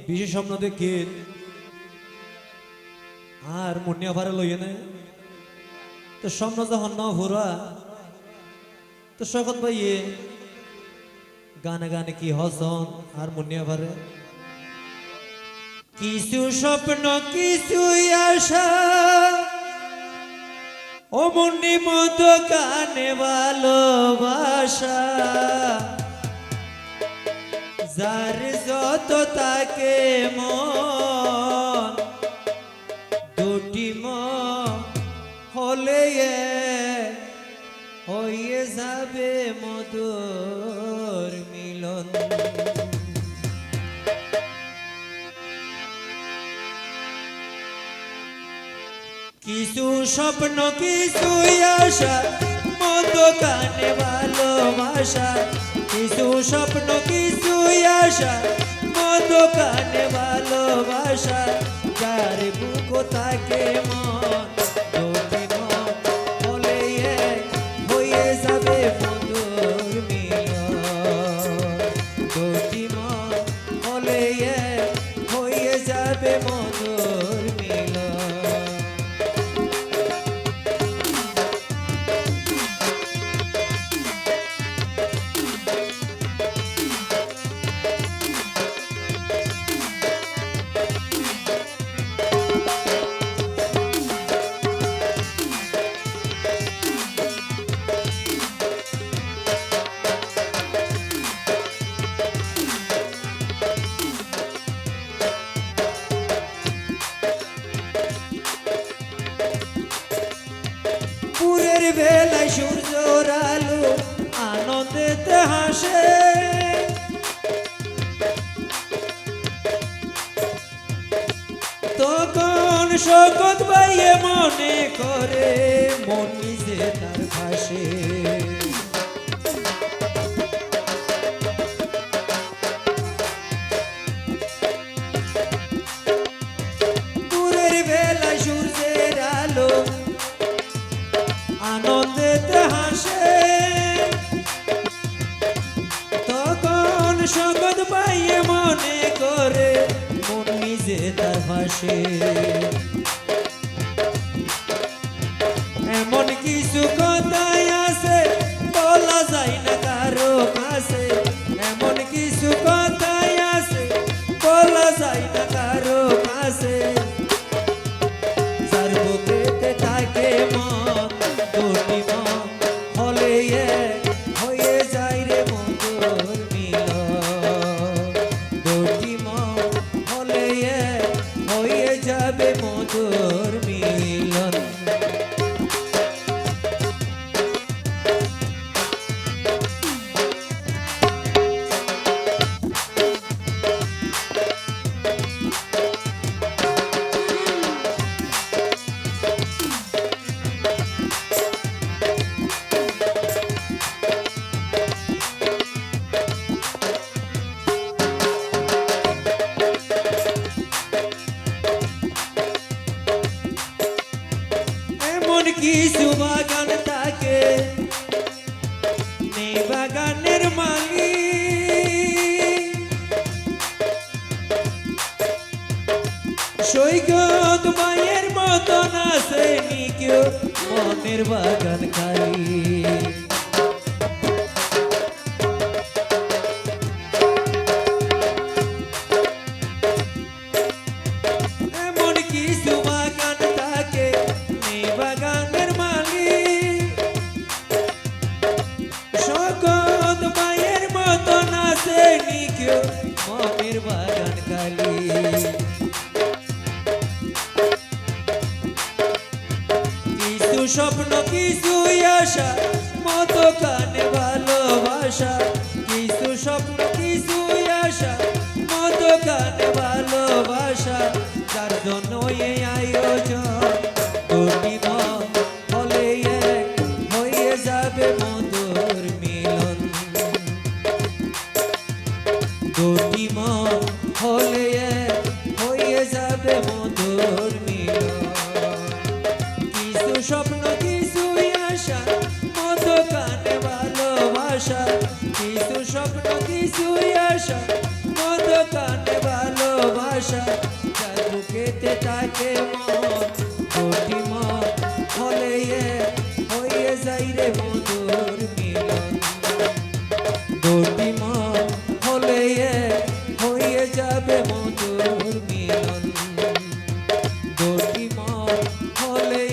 বিশেষ স্বপ্ন দেখি আর মুন্নিয়া ভারে লইয়ে নে তো স্বপ্ন যখন না ভরা তো শকত ভাইয়ে গানে গানে কি হসন আর মুন্নিয়া ভারে কিছু স্বপ্ন কিছু আশা ও মুন্নি মতো গানে ভালোবাসা যার যত তাকে মন দুটি মন হলে হয়ে যাবে মধুর মিলন কিছু স্বপ্ন কিছু আশা মতো কানে ভালোবাসা কিছু স্বপ্ন কিছু আশা মতো কানে ভালোবাসা যার বুক তাকে মন দুটি মন হলে হয়ে যাবে মধুর মিলন দুটি মন হলে হয়ে যাবে মধুর মিলন পুরের বেলায় সূর্যর আলো আনন্দেতে হাসে তখন শকত ভাইয়ে মনে করে মন নিজে তার ভাসে পুরের বেলায় সূর্যের আলো আনন্দেতে হাসে তখন শকত পাইয়ে মনে করে মন নিজে তার ভাসে এমন কিছু কথাই আছে বলা যায় না কারো কাছে এমন কিছু কথাই আছে বলা যায় না কারো কাছে যার বুকেতে থাকে মন দুটি মন হলে হয়ে যায় রে মধুর মিলন দুটি মন হলে হয়ে যাবে মধুর মিলন কিছু বাগান থাকে নেই বাগানের মালিক সৈকত ভাইয়ের মতন আছে কেউ মনের বাগান খালি এমন কিছু বাগান থাকে নেই বাগানের মালিক শকত ভাইয়ের মতন আছে কেউ মনের বাগান খালি কিছু স্বপ্ন কিছু আশা মতো কানে ভালোবাসা কিছু স্বপ্ন কিছু আশা মতো কানে ভালোবাসা যার জন্য এই আয়োজন দুটি মন হলে হয়ে যাবে মধুর মিলন দুটি মন হলে হয়ে যাবে মধুর মিলন কিছু স্বপ্ন কিছু আশা মতো কানে ভালোবাসা কিছু স্বপ্ন কিছু আশা মতো কানে ভালোবাসা হয়ে যাই রে মধুর মিলন দুটি মন হলে হয়ে যাবে মধুর মিলন দুটি মন হলে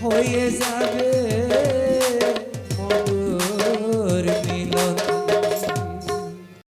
হয়ে যাবে